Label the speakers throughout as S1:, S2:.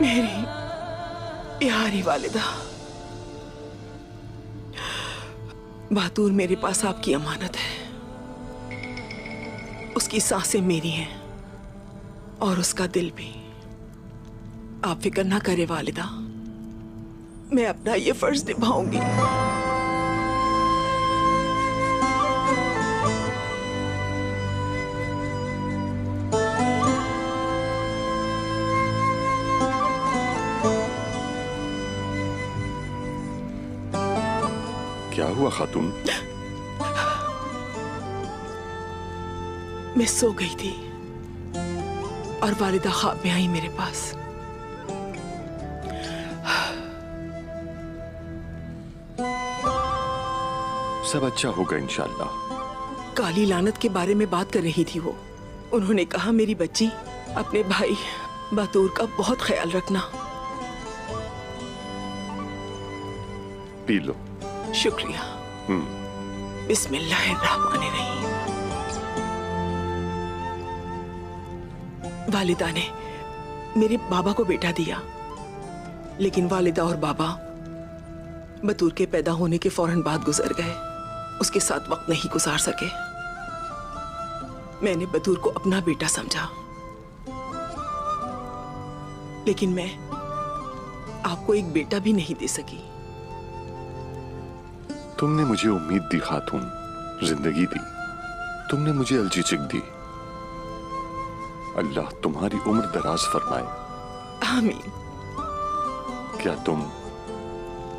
S1: मेरी प्यारी वालिदा, बहादुर मेरे पास आपकी अमानत है। उसकी सांसें मेरी हैं और उसका दिल भी। आप फिक्र ना करें वालिदा, मैं अपना ये फर्ज निभाऊंगी।
S2: क्या हुआ खातून?
S1: मैं सो गई थी और वालिदा ख्वाब में आई मेरे पास।
S2: सब अच्छा होगा इंशाल्लाह।
S1: काली लानत के बारे में बात कर रही थी वो। उन्होंने कहा मेरी बच्ची अपने भाई बहादुर का बहुत ख्याल रखना।
S2: P low.
S1: शुक्रिया। बिस्मिल्लाहिर्रहमानिर्रहीम। वालिदा ने मेरे बाबा को बेटा दिया, लेकिन वालिदा और बाबा बतूर के पैदा होने के फौरन बाद गुजर गए। उसके साथ वक्त नहीं गुजार सके। मैंने बतूर को अपना बेटा समझा, लेकिन मैं आपको एक बेटा भी नहीं दे सकी।
S2: तुमने मुझे उम्मीद दी खातून, जिंदगी दी। तुमने मुझे अलजीचिक दी। अल्लाह तुम्हारी उम्र दराज फरमाए।
S1: आमीन।
S2: क्या तुम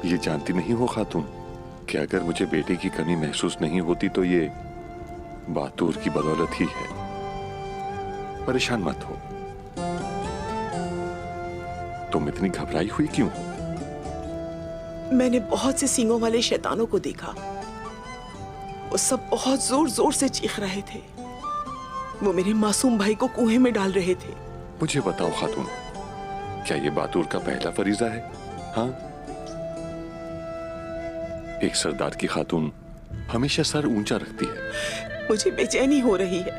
S2: ये जानती नहीं हो खातून कि अगर मुझे बेटे की कमी महसूस नहीं होती तो ये बहादुर की बदौलत ही है। परेशान मत हो। तुम इतनी घबराई हुई क्यों हो?
S1: मैंने बहुत से सींगों वाले शैतानों को देखा। वो सब बहुत जोर जोर से चीख रहे थे। वो मेरे मासूम भाई को कुएं में डाल रहे थे।
S2: मुझे बताओ खातून, क्या ये बहादुर का पहला फरीजा है? हाँ, एक सरदार की खातून हमेशा सर ऊंचा रखती है।
S1: मुझे बेचैनी हो रही है।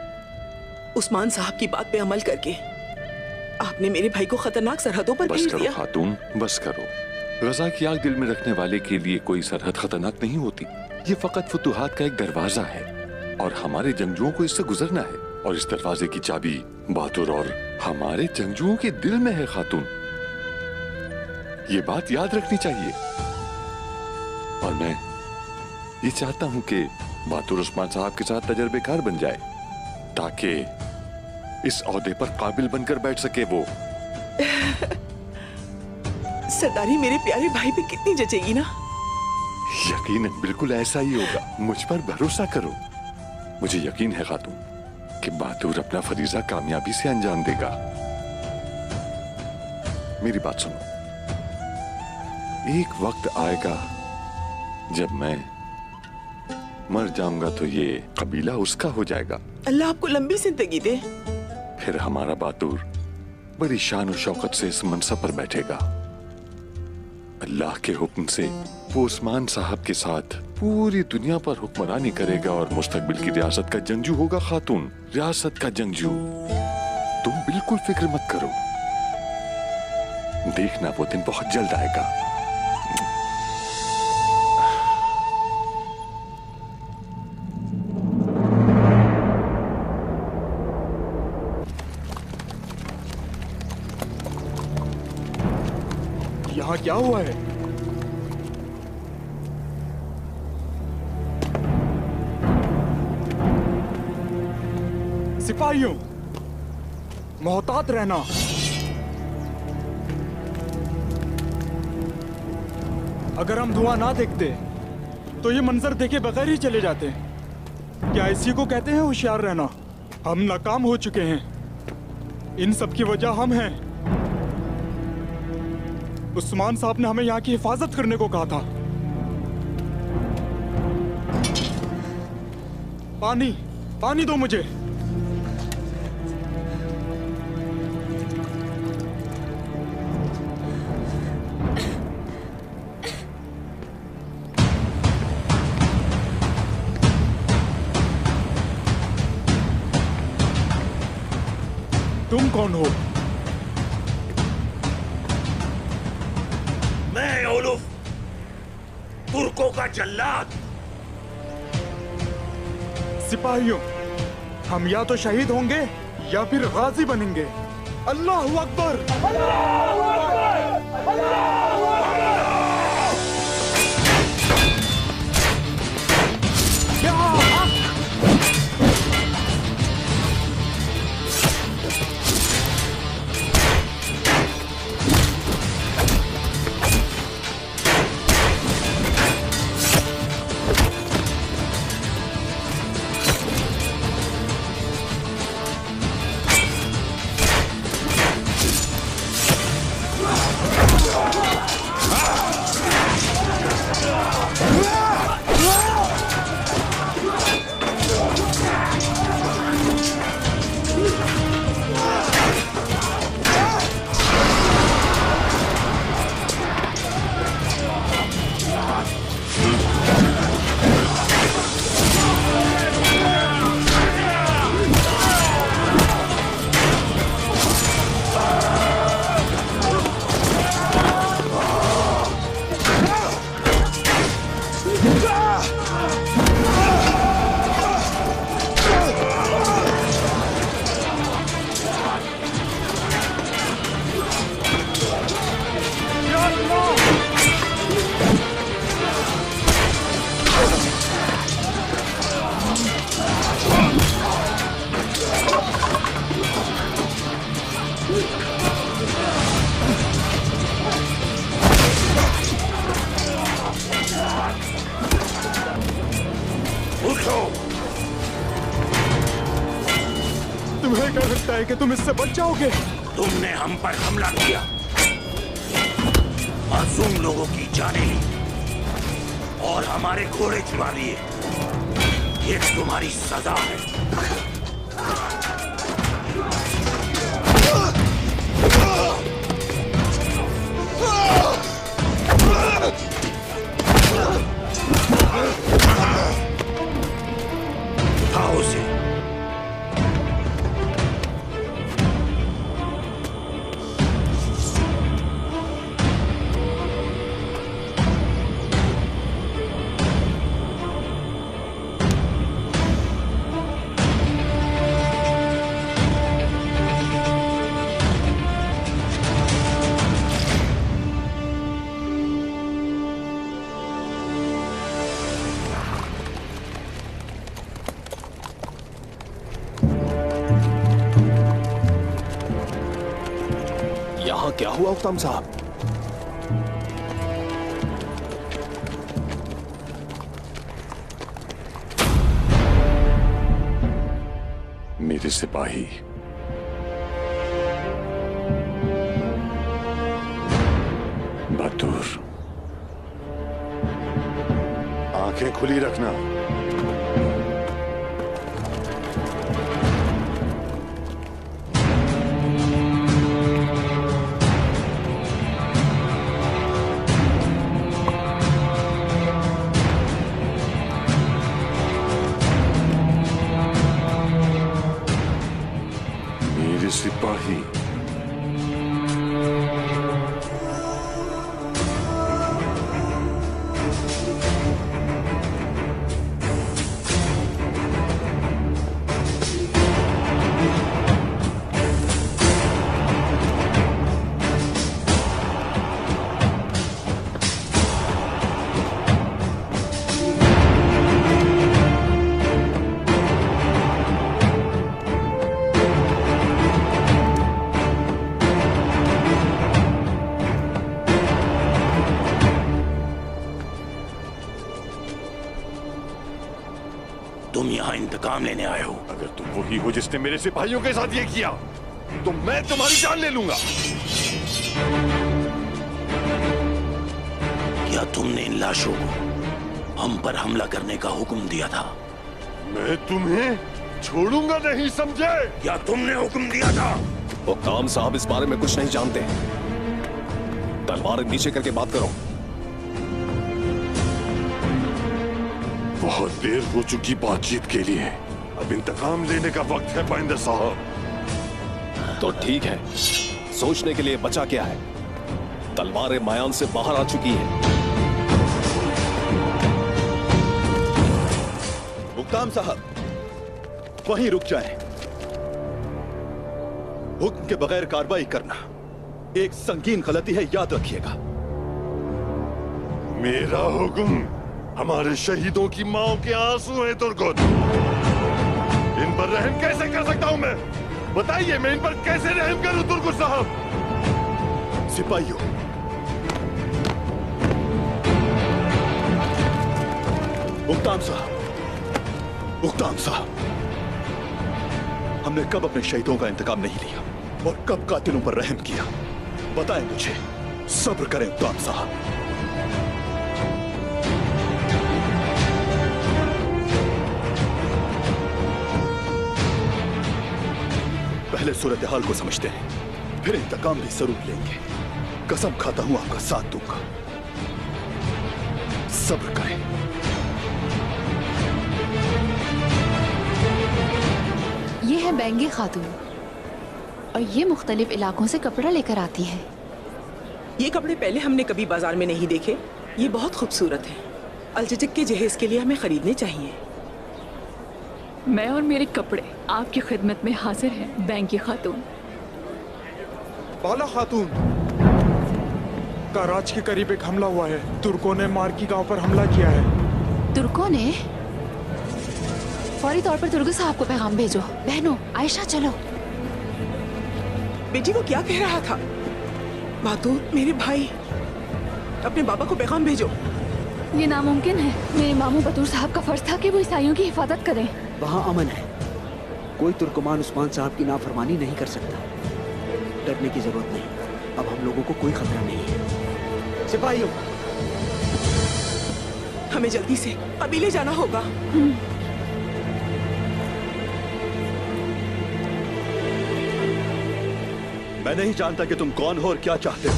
S1: उस्मान साहब की बात पे अमल करके आपने मेरे भाई को खतरनाक सरहदों पर भेज दिया।
S2: खातून बस करो। गजा की आग दिल में रखने वाले के लिए कोई सरहद खतरनाक नहीं होती। ये फकत फुतूहात का एक दरवाजा है और हमारे जंगजुओं को इससे गुजरना है। और इस दरवाजे की चाबी बहादुर और हमारे जंगजुओं के दिल में है खातून। ये बात याद रखनी चाहिए। और मैं ये चाहता हूं कि बहादुर उस्मान साहब के साथ तजर्बेकार बन जाए, ताकि इस ओहदे पर काबिल बनकर बैठ सके वो।
S1: सरदारी मेरे प्यारे भाई पे कितनी जचेगी ना।
S2: यकीनन बिल्कुल ऐसा ही होगा। मुझ पर भरोसा करो। मुझे यकीन है खातून कि बहादुर अपना फरीजा कामयाबी से अंजाम देगा। मेरी बात सुनो। एक वक्त आएगा जब मैं मर जाऊंगा तो ये कबीला उसका हो जाएगा।
S1: अल्लाह आपको लंबी जिंदगी दे।
S2: फिर हमारा बहादुर बड़ी शान और शौकत से इस मनसब पर बैठेगा। अल्लाह के हुक्म से वो उस्मान साहब के साथ पूरी दुनिया पर हुक्मरानी करेगा और मुस्तकबिल की रियासत का जंगजू होगा खातून। रियासत का जंगजू। तुम बिल्कुल फिक्र मत करो। देखना वो दिन बहुत जल्द आएगा।
S3: यहाँ क्या हुआ है? सिपाहियों, मोहतात रहना। अगर हम धुआं ना देखते तो ये मंजर देखे बगैर ही चले जाते। क्या इसी को कहते हैं होशियार रहना? हम नाकाम हो चुके हैं। इन सब की वजह हम हैं। उस्मान साहब ने हमें यहाँ की हिफाजत करने को कहा था। पानी, पानी दो मुझे। तुम कौन हो?
S4: तुर्कों का जल्लाद।
S3: सिपाहियों, हम या तो शहीद होंगे या फिर गाजी बनेंगे। अल्लाहू अकबर। तुम्हें क्या लगता है कि तुम इससे बच जाओगे?
S4: तुमने हम पर हमला किया, मासूम लोगों की जानें ली और हमारे घोड़े चुरा लिए। ये तुम्हारी सजा है। उठाओ उसे।
S5: क्या हुआ उक्तम साहब?
S2: मेरे सिपाही बहादुर, आंखें खुली रखना। सिपाही
S4: तुम यहाँ इंतकाम लेने आए हो।
S2: अगर तुम वही हो जिसने मेरे सिपाहियों के साथ ये किया, तो मैं तुम्हारी जान ले लूंगा।
S4: क्या तुमने इन लाशों को हम पर हमला करने का हुक्म दिया था?
S2: मैं तुम्हें छोड़ूंगा नहीं, समझे?
S4: क्या तुमने हुक्म दिया था?
S5: हुक्म साहब इस बारे में कुछ नहीं जानते। तलवार नीचे करके बात करो।
S2: बहुत देर हो चुकी बातचीत के लिए, अब इंतकाम लेने का वक्त है पाइंदर साहब।
S5: तो ठीक है, सोचने के लिए बचा क्या है? तलवारें मायान से बाहर आ चुकी हैं।
S6: उक्ताम साहब, वहीं रुक जाएं। हुक्म के बगैर कार्रवाई करना एक संगीन गलती है, याद रखिएगा।
S2: मेरा हुक्म हमारे शहीदों की माओ के आंसू हैं तुर्कुत। इन पर रहम कैसे कर सकता हूं मैं? बताइए, मैं इन पर कैसे रहम करूं तुर्कुत साहब?
S6: सिपाहियों, उक्ताम साहब, उक्ताम साहब, हमने कब अपने शहीदों का इंतकाम नहीं लिया और कब कातिलों पर रहम किया? बताएं मुझे। सब्र करें उक्ताम साहब। पहले सूरत हाल को समझते हैं, फिर इंतकाम भी जरूर लेंगे। कसम खाता हूं आपका साथ दूंगा। सब्र करें।
S7: ये है बैंगे खातून और ये मुख्तलिफ इलाकों से कपड़ा लेकर आती है।
S1: ये कपड़े पहले हमने कभी बाजार में नहीं देखे। ये बहुत खूबसूरत हैं। अलचचक के जहेज के लिए हमें खरीदने चाहिए।
S8: मैं और मेरे कपड़े आपकी खिदमत में हाजिर हैं बैंगे खातून।
S3: बाला खातून, कराच के करीब एक हमला हुआ है। तुर्कों ने मार्की गांव पर हमला किया है।
S7: तुर्कों ने? फौरी तौर पर तुर्क साहब को पैगाम भेजो। बहनों, आयशा चलो।
S1: बेटी वो क्या कह रहा था? बहादुर, मेरे भाई, अपने बाबा को पैगाम भेजो।
S8: ये नामुमकिन है। मेरे मामू बतूर साहब का फर्ज था कि वो ईसाइयों की हिफाजत करें।
S9: वहाँ अमन है। कोई तुर्कमान उस्मान साहब की नाफरमानी नहीं कर सकता। डरने की जरूरत नहीं। अब हम लोगों को कोई खतरा नहीं है। सिपाहियों,
S1: हमें जल्दी से कबीले जाना होगा।
S6: मैं नहीं जानता कि तुम कौन हो और क्या चाहते हो।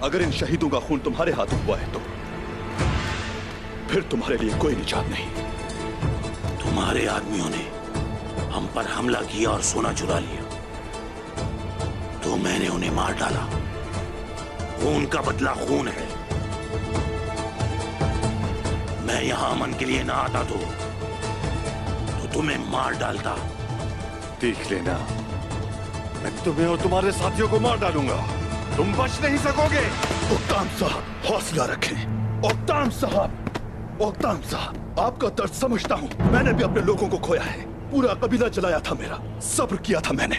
S6: अगर इन शहीदों का खून तुम्हारे हाथों हुआ है तो फिर तुम्हारे लिए कोई निजात नहीं।
S4: तुम्हारे आदमियों ने हम पर हमला किया और सोना चुरा लिया, तो मैंने उन्हें मार डाला। खून का बदला खून है। मैं यहां अमन के लिए ना आता तो तुम्हें मार डालता।
S2: देख लेना, मैं तुम्हें और तुम्हारे साथियों को मार डालूंगा। तुम बच नहीं सकोगे।
S6: उक्ताम साहब, हौसला रखें। उक्ताम साहब, उक्ताम साहब, आपका दर्द समझता हूँ। मैंने भी अपने लोगों को खोया है। पूरा कबीला जलाया था मेरा। सब्र किया था मैंने।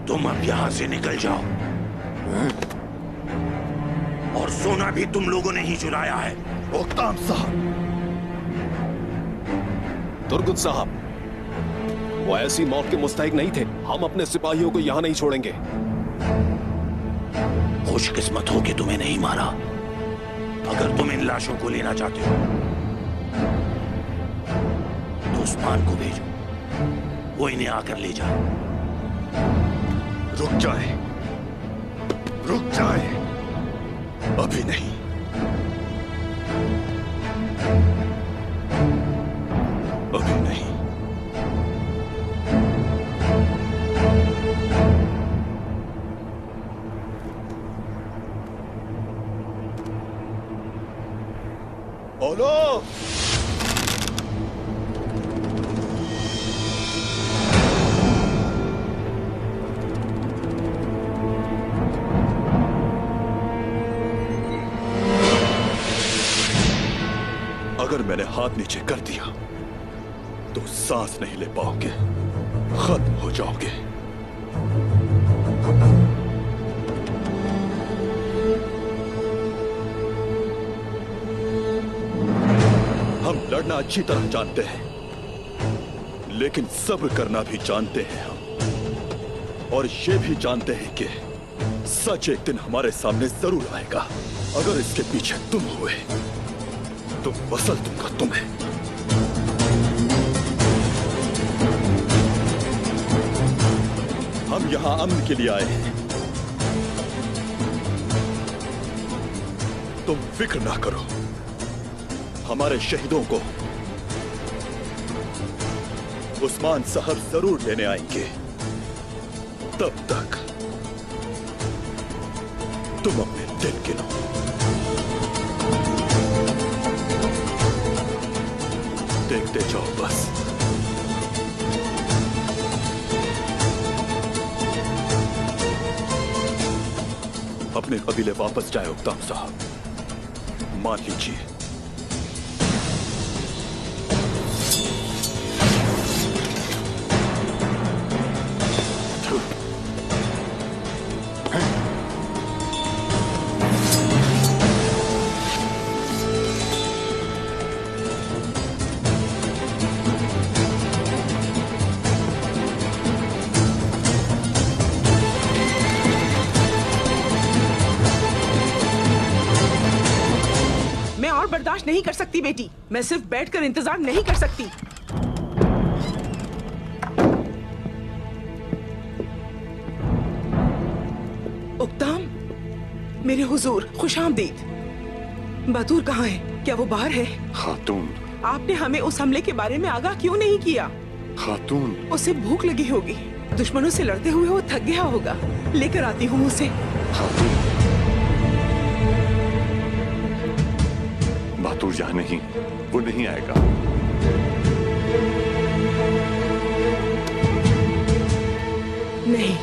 S4: तुम अब यहां से निकल जाओ। और सोना भी तुम लोगों ने ही चुराया है।
S6: उक्ताम साहब,
S5: तुर्गुत साहब, वो ऐसी मौत के मुस्तहिक नहीं थे। हम अपने सिपाहियों को यहां नहीं छोड़ेंगे।
S4: खुशकिस्मत हो कि तुम्हें नहीं मारा। अगर तुम इन लाशों को लेना चाहते हो तो उस्मान को भेजो, वो इन्हें आकर ले जाए।
S6: रुक जाए, रुक जाए। अभी नहीं। अभी नहीं। बोलो। अगर मैंने हाथ नीचे कर दिया तो सांस नहीं ले पाओगे, खत्म हो जाओगे। हम लड़ना अच्छी तरह जानते हैं, लेकिन सब्र करना भी जानते हैं हम। और ये भी जानते हैं कि सच एक दिन हमारे सामने जरूर आएगा। अगर इसके पीछे तुम हुए तो मसल दूंगा तुम्हें। हम यहां अमन के लिए आए हैं। तुम फिक्र ना करो, हमारे शहीदों को उस्मान साहब जरूर लेने आएंगे। तब तक तुम अपने दिन गिनो। देखते जाओ बस। अपने कबीले वापस जाए उक्ताम साहब, मान लीजिए।
S1: बर्दाश्त नहीं कर सकती बेटी, मैं सिर्फ बैठकर इंतजार नहीं कर सकती। उक्ताम, मेरे हुजूर खुशामदीद। बतूर कहाँ है? क्या वो बाहर है?
S2: खातून,
S1: आपने हमें उस हमले के बारे में आगाह क्यों नहीं किया?
S2: खातून,
S1: उसे भूख लगी होगी, दुश्मनों से लड़ते हुए वो थक गया होगा। लेकर आती हूँ उसे।
S2: खातून, बतूर यहाँ नहीं, वो नहीं आएगा।
S1: नहीं,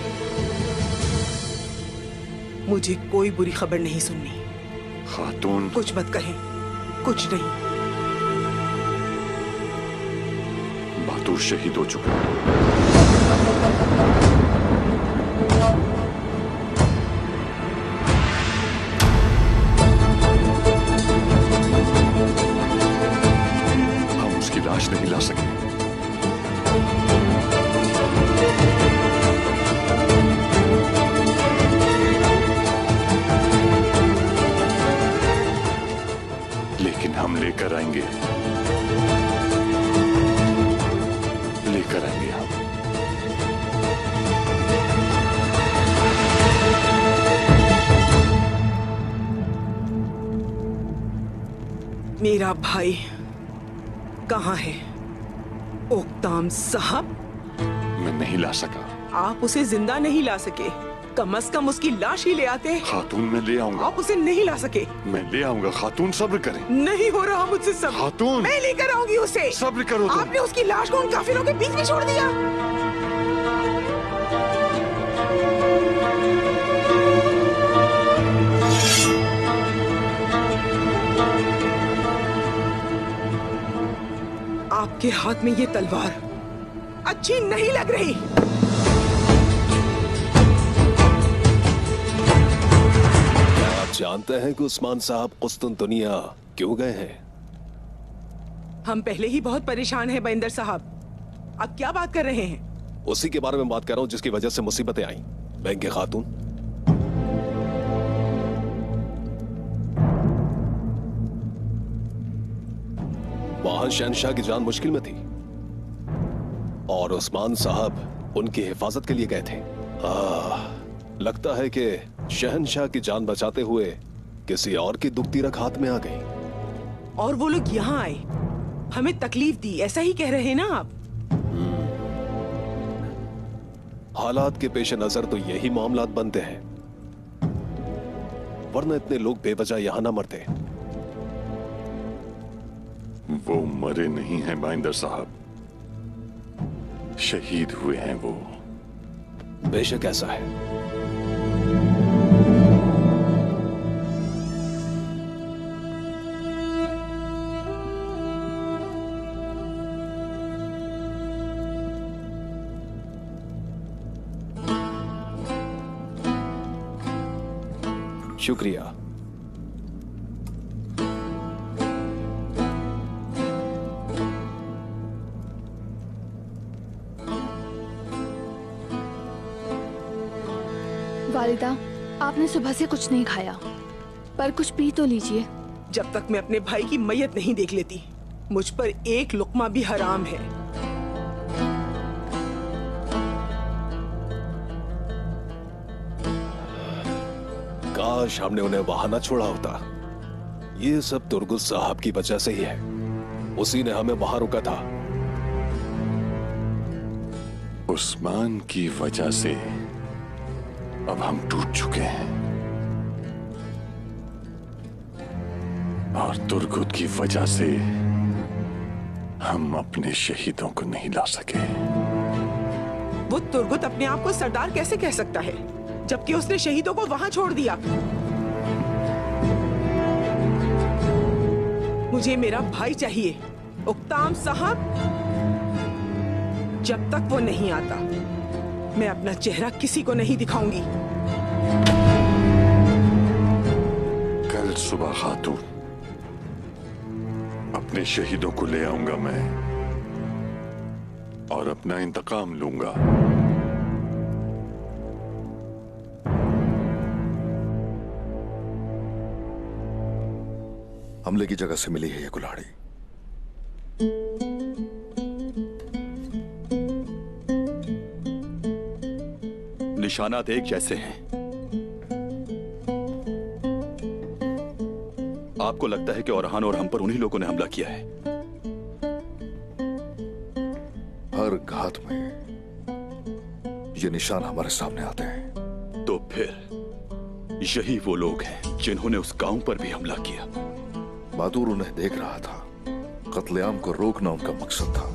S1: मुझे कोई बुरी खबर नहीं सुननी।
S2: खातून,
S1: कुछ मत कहें, कुछ नहीं।
S2: बतूर शहीद हो चुका है। लाश नहीं ला सके। लेकिन हम लेकर आएंगे, लेकर आएंगे हम।
S1: मेरा भाई कहाँ है? उक्ताम साहब,
S2: मैं नहीं ला सका।
S1: आप उसे जिंदा नहीं ला सके, कम से कम उसकी लाश ही ले आते।
S2: खातून, मैं ले आऊंगा।
S1: आप उसे नहीं ला सके।
S2: मैं ले आऊंगा खातून, सब्र करें।
S1: नहीं हो रहा मुझसे सब्र।
S2: खातून,
S1: मैं लेकर आऊंगी उसे।
S2: सब्र करो तुम।
S1: आपने उसकी लाश को उन काफिरों के बीच में छोड़ दिया। आपके हाथ में ये तलवार अच्छी नहीं लग रही।
S5: क्या आप जानते हैं कि उस्मान साहब कुस्तुनतुनिया क्यों गए हैं?
S1: हम पहले ही बहुत परेशान हैं बंदर साहब। अब क्या बात कर रहे हैं?
S5: उसी के बारे में बात कर रहा हूं जिसकी वजह से मुसीबतें आई। बैंगे खातून, वहां शहनशाह की जान मुश्किल में थी और उस्मान साहब उनकी हिफाजत के लिए गए थे। लगता है कि शहनशाह की जान बचाते हुए किसी और की दुखती रख हाथ में आ गई।
S1: और वो लोग यहाँ आए, हमें तकलीफ दी, ऐसा ही कह रहे हैं ना आप?
S5: हालात के पेश नजर तो यही मामलात बनते हैं, वरना इतने लोग बेवजह यहां ना मरते।
S2: वो मरे नहीं हैं बाइंदर साहब, शहीद हुए हैं वो।
S5: बेशक ऐसा है। शुक्रिया।
S7: वालिदा, आपने सुबह से कुछ नहीं खाया, पर कुछ पी तो लीजिए।
S1: जब तक मैं अपने भाई की मैयत नहीं देख लेती, मुझ पर एक लुक्मा भी हराम है।
S5: काश हमने उन्हें वहां न छोड़ा होता। ये सब तुर्गुस साहब की वजह से ही है, उसी ने हमें वहां रोका था।
S2: उस्मान की वजह से अब हम टूट चुके हैं और तुर्गुत की वजह से हम अपने शहीदों को नहीं ला सके।
S1: वो तुर्गुत अपने आप को सरदार कैसे कह सकता है, जबकि उसने शहीदों को वहां छोड़ दिया? मुझे मेरा भाई चाहिए, उक्ताम साहब। जब तक वो नहीं आता, मैं अपना चेहरा किसी को नहीं दिखाऊंगी।
S2: कल सुबह खातून, अपने शहीदों को ले आऊंगा मैं और अपना इंतकाम लूंगा।
S10: हमले की जगह से मिली है ये कुल्हाड़ी।
S6: निशानात एक जैसे हैं। आपको लगता है कि औरहान और हम पर उन्हीं लोगों ने हमला किया है?
S10: हर घात में ये निशान हमारे सामने आते हैं।
S6: तो फिर यही वो लोग हैं जिन्होंने उस गांव पर भी हमला किया।
S10: बहादुर उन्हें देख रहा था। कत्लेआम को रोकना उनका मकसद था,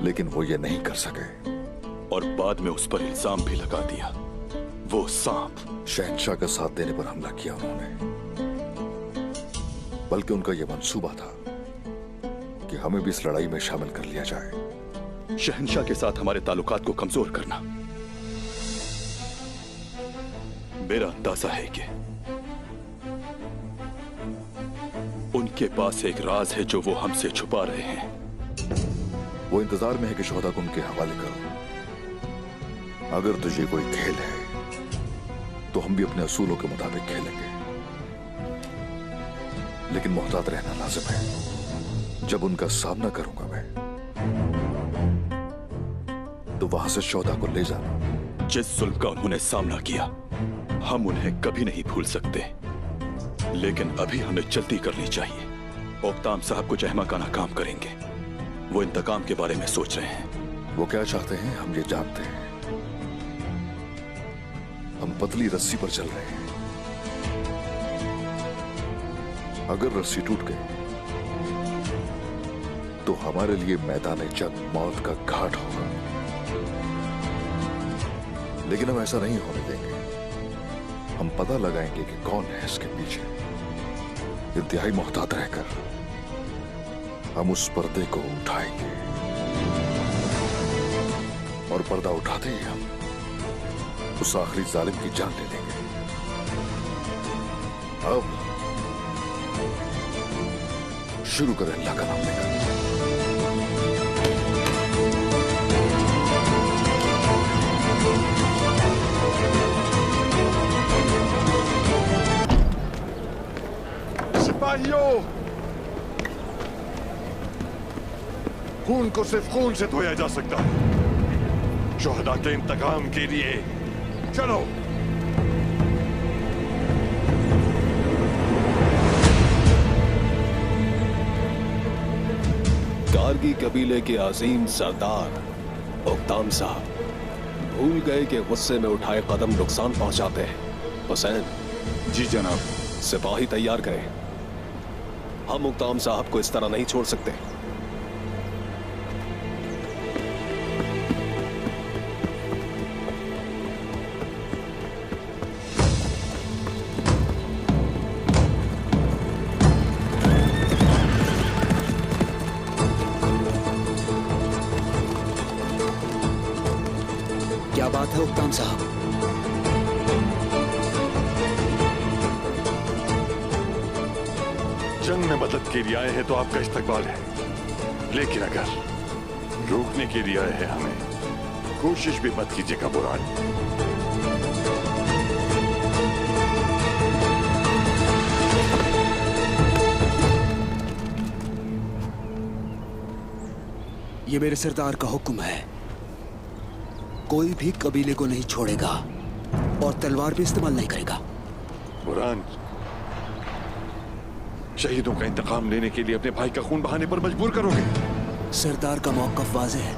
S10: लेकिन वो ये नहीं कर सके
S6: और बाद में उस पर इल्जाम भी लगा दिया। वो सांप
S10: शहंशाह का साथ देने पर हमला किया उन्होंने, बल्कि उनका यह मंसूबा था कि हमें भी इस लड़ाई में शामिल कर लिया जाए।
S6: शहंशाह के साथ हमारे ताल्लुकात को कमजोर करना। मेरा अंदाजा है कि उनके पास एक राज है जो वो हमसे छुपा रहे हैं।
S10: वो इंतजार में है कि शोहदा को उनके हवाले करो। अगर तुझे कोई खेल है तो हम भी अपने असूलों के मुताबिक खेलेंगे, लेकिन मोहतात रहना लाजिम है। जब उनका सामना करूंगा मैं, तो वहां से शोहदा को ले जाना।
S6: जिस जुल्म का उन्होंने सामना किया, हम उन्हें कभी नहीं भूल सकते, लेकिन अभी हमें जल्दी करनी चाहिए। ओक्ताम साहब कुछ अहमकाना काम करेंगे। वो इंतकाम के बारे में सोच रहे हैं।
S10: वो क्या चाहते हैं हम ये जानते हैं। हम पतली रस्सी पर चल रहे हैं। अगर रस्सी टूट गई तो हमारे लिए मैदान जंग मौत का घाट होगा, लेकिन हम ऐसा नहीं होने देंगे। हम पता लगाएंगे कि कौन है इसके पीछे। इंतहाई मोहतात रहकर हम उस पर्दे को उठाएंगे, और पर्दा उठाते ही हम उस आखिरी जालिम की जान ले लेंगे। अब शुरू करें अल्लाह का नाम लेकर।
S2: सिपाहियों, खून को सिर्फ खून से धोया जा सकता है। शोहदा के इंतकाम के लिए चलो।
S5: कारगी कबीले के अजीम सरदार ओक्ताम साहब भूल गए कि गुस्से में उठाए कदम नुकसान पहुंचाते हैं। हुसैन
S6: जी जनाब।
S5: सिपाही तैयार करें। हम ओक्ताम साहब को इस तरह नहीं छोड़ सकते।
S9: क्या बात है उक्ताम साहब?
S2: जंग में मदद के लिए आए हैं तो आपका इस्तकबाल है, लेकिन अगर रोकने के लिए आए हैं हमें, कोशिश भी मत कीजिएगा बुरान।
S9: ये मेरे सरदार का हुक्म है। कोई भी कबीले को नहीं छोड़ेगा और तलवार भी इस्तेमाल नहीं करेगा।
S2: बुरान, शहीदों का इंतकाम लेने के लिए अपने भाई का खून बहाने पर मजबूर करोगे?
S9: सरदार का मौक़िफ़ वाज़ेह है।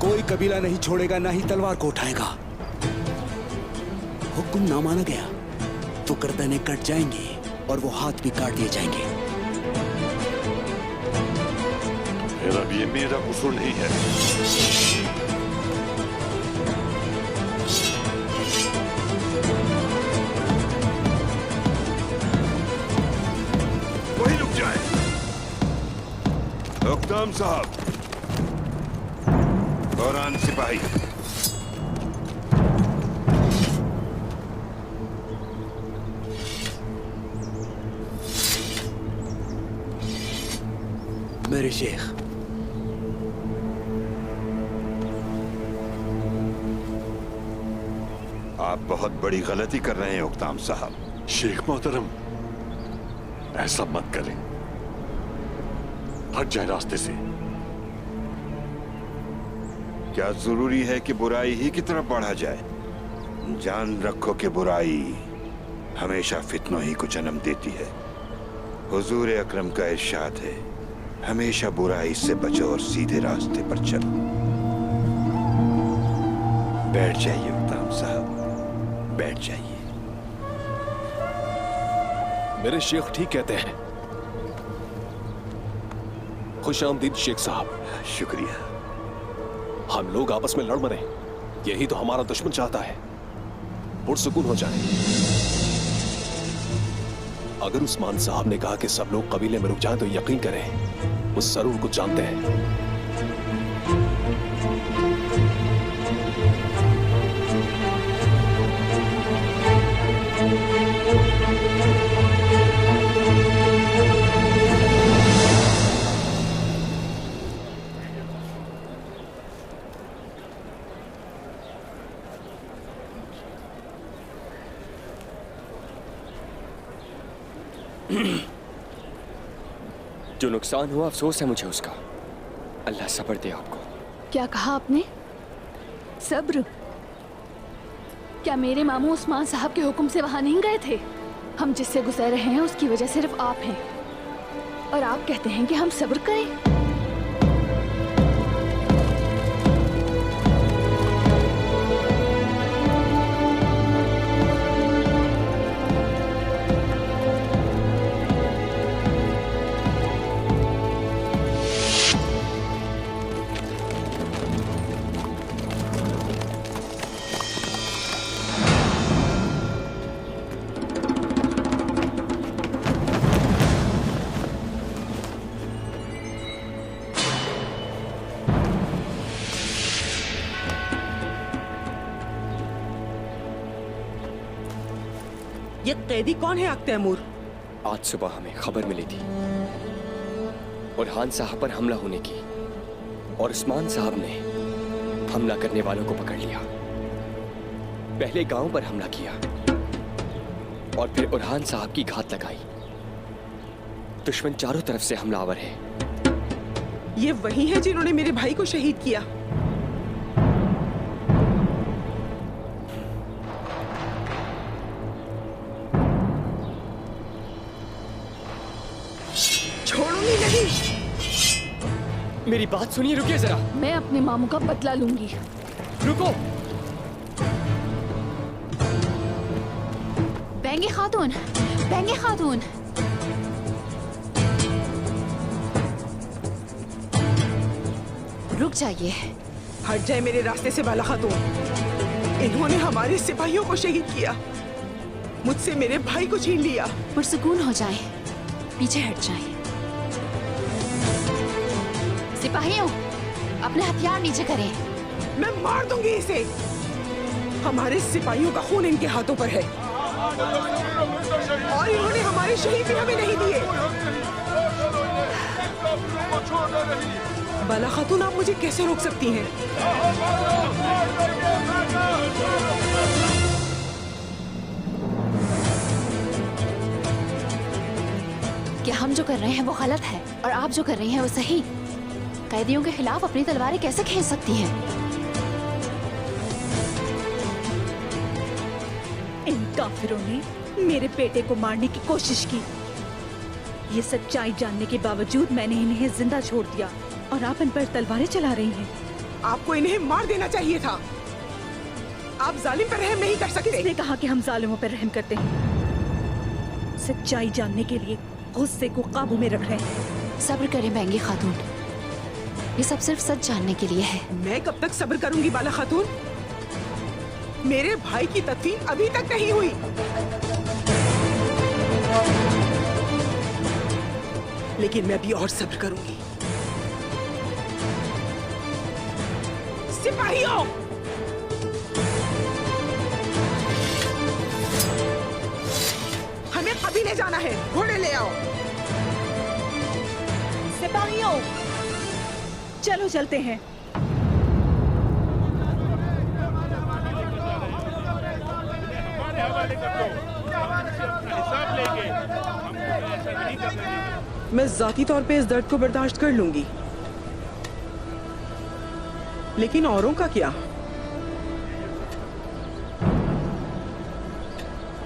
S9: कोई कबीला नहीं छोड़ेगा, ना ही तलवार को उठाएगा। हुक्म ना माना गया तो गर्दनें कट जाएंगी और वो हाथ भी काट दिए जाएंगे।
S2: मगर अब ये मेरा कसूर नहीं है।
S6: वही रुक जाए। हुक्म साहब, फौरन सिपाही।
S9: मेरे शेख,
S6: आप बहुत बड़ी गलती कर रहे हैं हुक्म साहब।
S2: शेख मोहतरम, ऐसा मत करें, हट जाए रास्ते से।
S6: क्या जरूरी है कि बुराई ही की तरफ बढ़ा जाए? जान रखो कि बुराई हमेशा फितनों ही को जन्म देती है। हुजूर अकरम का इरशाद है, हमेशा बुराई से बचो और सीधे रास्ते पर चलो। बैठ जाइए हुक्म साहब, बैठ जाइए।
S5: मेरे शेख ठीक कहते हैं। खुश आमदीद शेख साहब।
S6: शुक्रिया।
S5: हम लोग आपस में लड़ मरे, यही तो हमारा दुश्मन चाहता है। पुरसुकून हो जाए। अगर उस्मान साहब ने कहा कि सब लोग कबीले में रुक जाएं तो यकीन करें, वो जरूर कुछ जानते हैं।
S11: जो नुकसान हुआ अफसोस है मुझे उसका। अल्लाह सब्र दे आपको।
S7: क्या कहा आपने? सब्र? क्या मेरे मामू उस्मान साहब के हुक्म से वहां नहीं गए थे? हम जिससे गुजर रहे हैं उसकी वजह सिर्फ आप हैं, और आप कहते हैं कि हम सब्र करें?
S1: ये कैदी कौन है तैमूर?
S11: आज सुबह हमें खबर मिली थी बुरहान साहब पर हमला होने की, और उस्मान साहब ने हमला करने वालों को पकड़ लिया। पहले गांव पर हमला किया और फिर बुरहान साहब की घात लगाई। दुश्मन चारों तरफ से हमलावर है।
S1: ये वही है जिन्होंने मेरे भाई को शहीद किया। छोड़ूंगी नहीं।
S11: मेरी बात सुनिए, रुकिए जरा।
S7: मैं अपने मामू का बदला लूंगी।
S11: रुको।
S7: बैंगे खातून, बैंगे खातून। रुक जाइए।
S1: हट जाए मेरे रास्ते से बाला खातून। इन्होंने हमारे सिपाहियों को शहीद किया, मुझसे मेरे भाई को छीन लिया।
S7: पुरसुकून हो जाए, पीछे हट जाए। सिपाहियों, अपने हथियार नीचे करें।
S1: मैं मार दूंगी इसे। हमारे सिपाहियों का खून इनके हाथों पर है, और इन्होंने हमारे शहीद भी हमें नहीं दिए। बाला खातून, आप मुझे कैसे रोक सकती हैं?
S7: क्या हम जो कर रहे हैं वो गलत है और आप जो कर रही हैं वो सही? कैदियों के खिलाफ अपनी तलवारें कैसे खींच सकती हैं?
S12: इन काफिरों ने मेरे बेटे को मारने की कोशिश की। ये सच्चाई जानने के बावजूद मैंने इन्हें जिंदा छोड़ दिया, और आप इन पर तलवारें चला रही हैं।
S1: आपको इन्हें मार देना चाहिए था। आप जालिम पर रहम नहीं कर सकते।
S12: किसने कहा कि हम जालिमों पर रहम करते हैं? सच्चाई जानने के लिए गुस्से को काबू में रख रहे हैं।
S7: सब्र करें बैंगी खातून,
S13: ये सब सिर्फ सच जानने के लिए है।
S1: मैं कब तक सब्र करूंगी बाला खातून? मेरे भाई की तदफीन अभी तक नहीं हुई। लेकिन मैं अभी और सब्र करूंगी। सिपाहियों, हमें कबीले जाना है, घोड़े ले आओ।
S12: सिपाहियों, चलो चलते हैं।
S1: मैं जाती तौर पे इस दर्द को बर्दाश्त कर लूंगी, लेकिन औरों का क्या?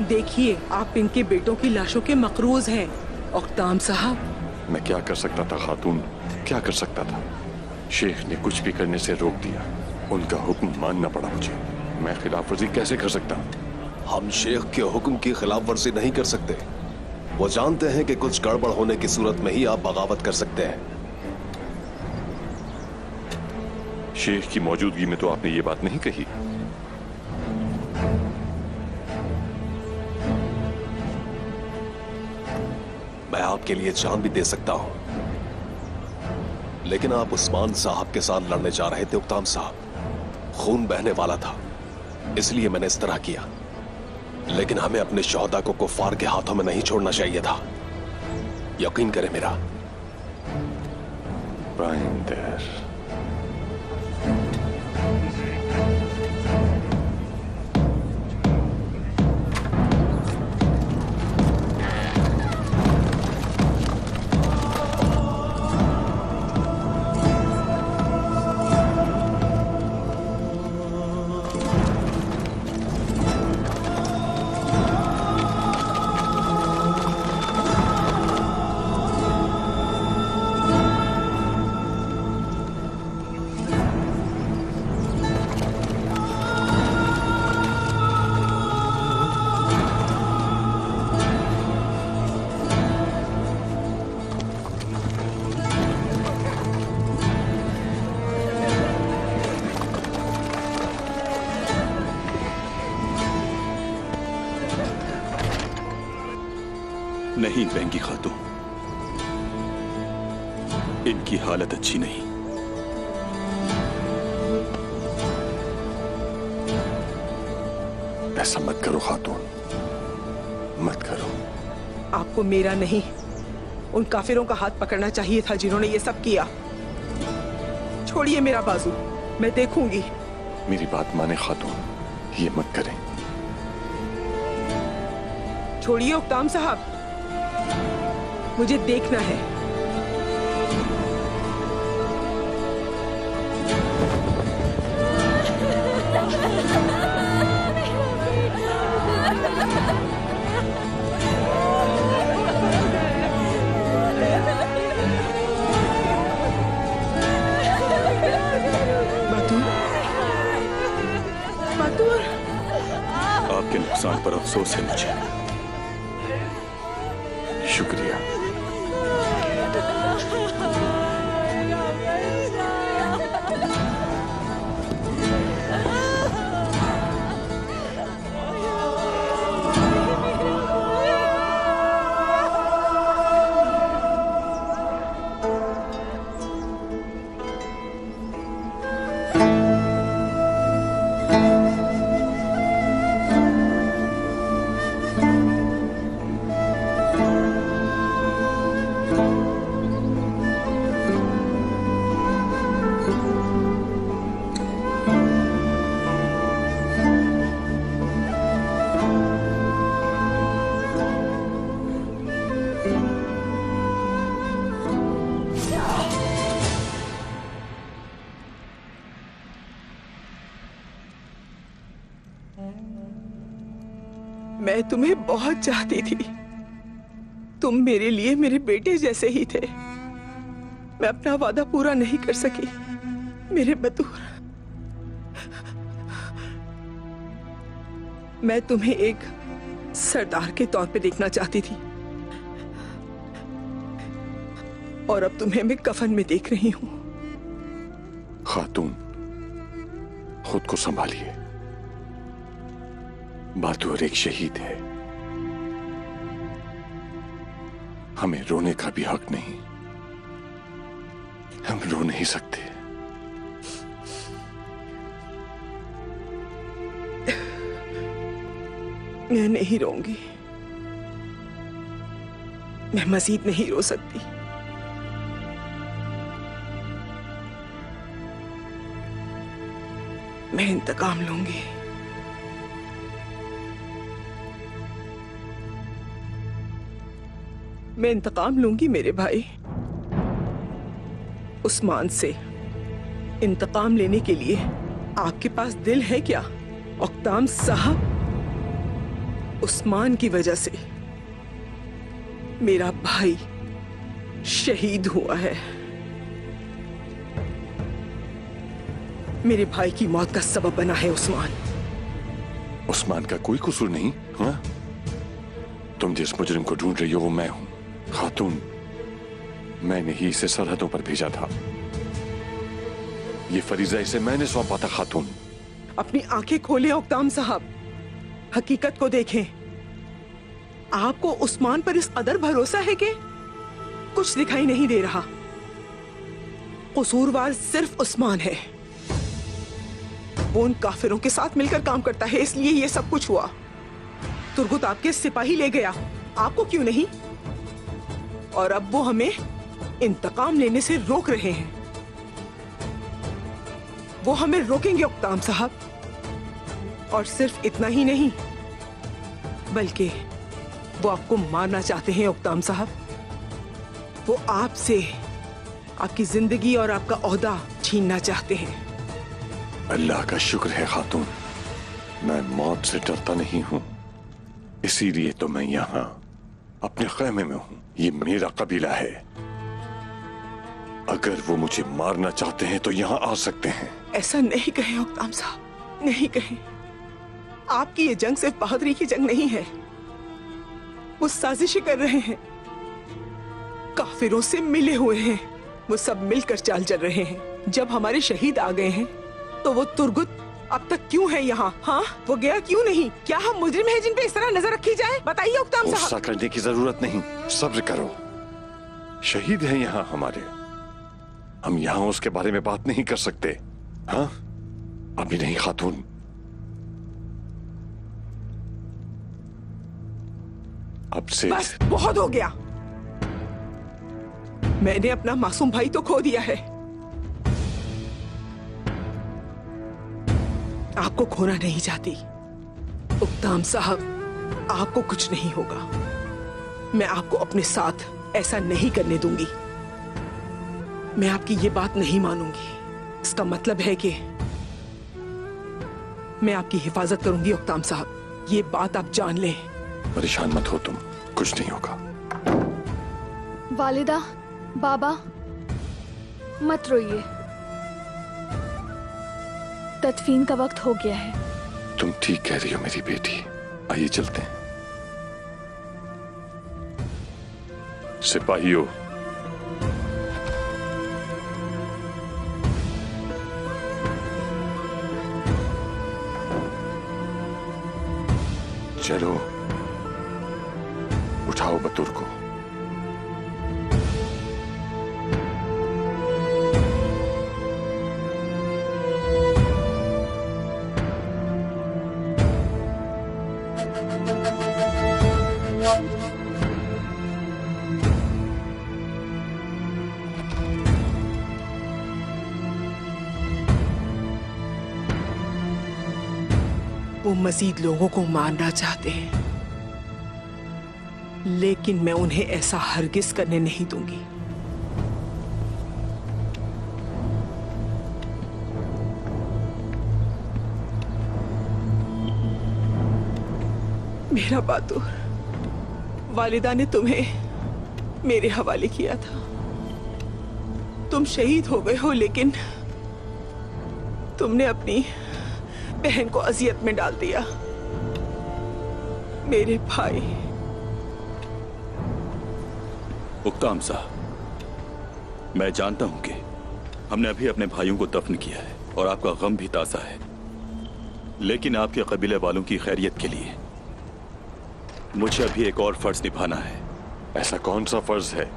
S1: देखिए, आप इनके बेटों की लाशों के मकरूज हैं। औकताम साहब,
S2: मैं क्या कर सकता था खातून, क्या कर सकता था? शेख ने कुछ भी करने से रोक दिया। उनका हुक्म मानना पड़ा मुझे। मैं खिलाफ वर्जी कैसे कर सकता?
S5: हम शेख के हुक्म की खिलाफ वर्जी नहीं कर सकते। वो जानते हैं कि कुछ गड़बड़ होने की सूरत में ही आप बगावत कर सकते हैं।
S2: शेख की मौजूदगी में तो आपने ये बात नहीं कही।
S5: मैं आपके लिए जान भी दे सकता हूं, लेकिन आप उस्मान साहब के साथ लड़ने जा रहे थे उक्ताम साहब। खून बहने वाला था, इसलिए मैंने इस तरह किया। लेकिन हमें अपने शोहदा को कुफ्फार के हाथों में नहीं छोड़ना चाहिए था। यकीन करें मेरा।
S2: पाइंदर,
S6: नहीं बेंगी खातून, इनकी हालत अच्छी नहीं।
S2: ऐसा मत करो खातून, मत करो।
S1: आपको मेरा नहीं, उन काफिरों का हाथ पकड़ना चाहिए था जिन्होंने ये सब किया। छोड़िए मेरा बाजू, मैं देखूंगी।
S2: मेरी बात माने खातून, ये मत करें।
S1: छोड़िए उक्ताम साहब, मुझे देखना है। बतूर,
S6: आपके नुकसान पर अफसोस है मुझे।
S2: शुक्रिया।
S1: मैं तुम्हें बहुत चाहती थी। तुम मेरे लिए मेरे बेटे जैसे ही थे। मैं अपना वादा पूरा नहीं कर सकी मेरे बतूर। मैं तुम्हें एक सरदार के तौर पे देखना चाहती थी, और अब तुम्हें मैं कफन में देख रही हूं।
S2: खातून, खुद को संभालिए। बहादुर एक शहीद है, हमें रोने का भी हक नहीं। हम रो नहीं सकते।
S1: मैं नहीं रोऊंगी, मैं मजीद नहीं रो सकती। मैं इंतकाम लूंगी। मैं इंतकाम लूंगी मेरे भाई उस्मान से। इंतकाम लेने के लिए आपके पास दिल है क्या? औकताम साहब, उस्मान की वजह से मेरा भाई शहीद हुआ है। मेरे भाई की मौत का सबब बना है उस्मान।
S2: उस्मान का कोई कसूर नहीं। हाँ? तुम जिस मुजरिम को ढूंढ रही हो वो मैं हूं खातून। मैंने ही इसे सरहदों पर भेजा था। ये फरीजा इसे मैंने सौंपा था खातून।
S1: अपनी आंखें खोले औकताम साहब, हकीकत को देखें। आपको उस्मान पर इस कदर भरोसा है कि कुछ दिखाई नहीं दे रहा। कसूरवार सिर्फ उस्मान है। वो उन काफिरों के साथ मिलकर काम करता है, इसलिए ये सब कुछ हुआ। तुर्गुत आपके सिपाही ले गया, आपको क्यों नहीं? और अब वो हमें इंतकाम लेने से रोक रहे हैं। वो हमें रोकेंगे औकताम साहब। और सिर्फ इतना ही नहीं, बल्कि वो आपको मारना चाहते हैं औकताम साहब। वो आपसे आपकी जिंदगी और आपका ओहदा छीनना चाहते हैं।
S2: अल्लाह का शुक्र है खातून, मैं मौत से डरता नहीं हूं। इसीलिए तो मैं यहाँ अपने खैमे में हूं। ये मेरा कबीला है। अगर वो मुझे मारना चाहते हैं तो यहाँ आ सकते हैं।
S1: ऐसा नहीं कहें औकताम साहब, नहीं कहें। आपकी ये जंग सिर्फ बहादुरी की जंग नहीं है। वो साजिश कर रहे हैं, काफिरों से मिले हुए हैं। वो सब मिलकर चाल चल रहे हैं। जब हमारे शहीद आ गए हैं तो वो तुर्गुत अब तक क्यों है यहाँ? हाँ, वो गया क्यों नहीं? क्या हम मुजरिम हैं जिन पे इस तरह नजर रखी जाए? बताइए औकताम साहब।
S2: गुस्सा करने की जरूरत नहीं, सब्र करो। शहीद हैं यहाँ हमारे, हम यहाँ उसके बारे में बात नहीं कर सकते। हाँ, अभी नहीं खातून। अब से
S1: बस बहुत हो गया। मैंने अपना मासूम भाई तो खो दिया है, आपको खोना नहीं चाहती। उक्ताम साहब, आपको कुछ नहीं होगा। मैं आपको अपने साथ ऐसा नहीं करने दूंगी। मैं आपकी ये बात नहीं मानूंगी। इसका मतलब है कि मैं आपकी हिफाजत करूंगी उक्ताम साहब। ये बात आप जान लें।
S2: परेशान मत हो तुम, कुछ नहीं होगा।
S7: वालिदा, बाबा, मत रोइए। तदफीन का वक्त हो गया है।
S2: तुम ठीक कह रही हो मेरी बेटी। आइए चलते हैं। सिपाहियों, चलो उठाओ बतूर को।
S1: वो मजीद लोगों को मारना चाहते हैं, लेकिन मैं उन्हें ऐसा हरगिज करने नहीं दूंगी। मेरा बहादुर, वालिदा ने तुम्हें मेरे हवाले किया था। तुम शहीद हो गए हो, लेकिन तुमने अपनी बहन को अजियत में डाल दिया। मेरे भाई।
S6: उक्ताम साहब, मैं जानता हूं कि हमने अभी अपने भाइयों को दफन किया है और आपका गम भी ताज़ा है, लेकिन आपके कबीले वालों की खैरियत के लिए मुझे अभी एक और फर्ज निभाना है।
S2: ऐसा कौन सा फर्ज है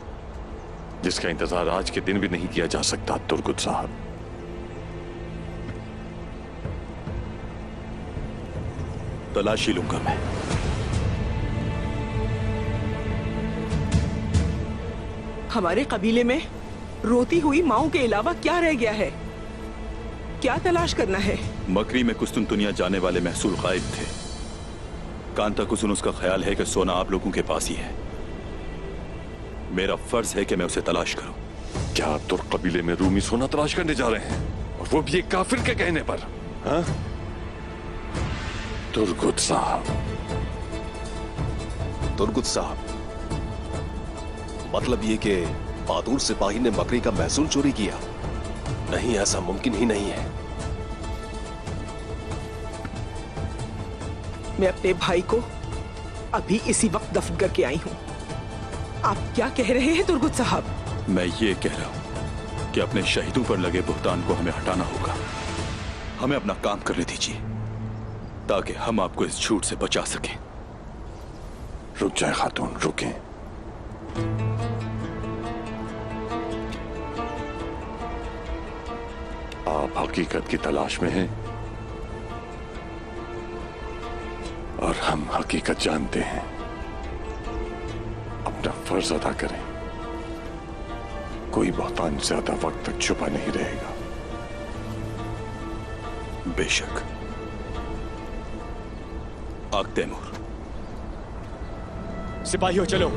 S2: जिसका इंतजार आज के दिन भी नहीं किया जा सकता तुर्गुत साहब?
S6: तलाशी लूंगा मैं।
S1: हमारे कबीले में रोती हुई माओं के अलावा क्या रह गया है? क्या तलाश करना है?
S6: मकरी में कुस्तुनतुनिया जाने वाले महसूल गायब थे। कांता कुसुन उसका ख्याल है कि सोना आप लोगों के पास ही है। मेरा फर्ज है कि मैं उसे तलाश करूं।
S2: क्या आप तुर्क कबीले में रूमी सोना तलाश करने जा रहे हैं, और वो भी एक काफिर के कहने पर? हाँ? तुर्गुत साहब।
S5: तुर्गुत साहब, मतलब ये कि बहादुर सिपाही ने मकरी का महसूल चोरी किया? नहीं, ऐसा मुमकिन ही नहीं है।
S1: मैं अपने भाई को अभी इसी वक्त दफन करके आई हूं। आप क्या कह रहे हैं तुर्गुत साहब?
S6: मैं ये कह रहा हूं कि अपने शहीदों पर लगे बुहतान को हमें हटाना होगा। हमें अपना काम करने दीजिए ताकि हम आपको इस झूठ से बचा सकें।
S2: रुक जाए खातून, रुकें। आप हकीकत की तलाश में हैं और हम हकीकत जानते हैं। अपना फर्ज अदा करें। कोई बहुतान ज्यादा वक्त तक छुपा नहीं रहेगा।
S6: बेशक। आग तैमूर।
S11: सिपाहियों चलो।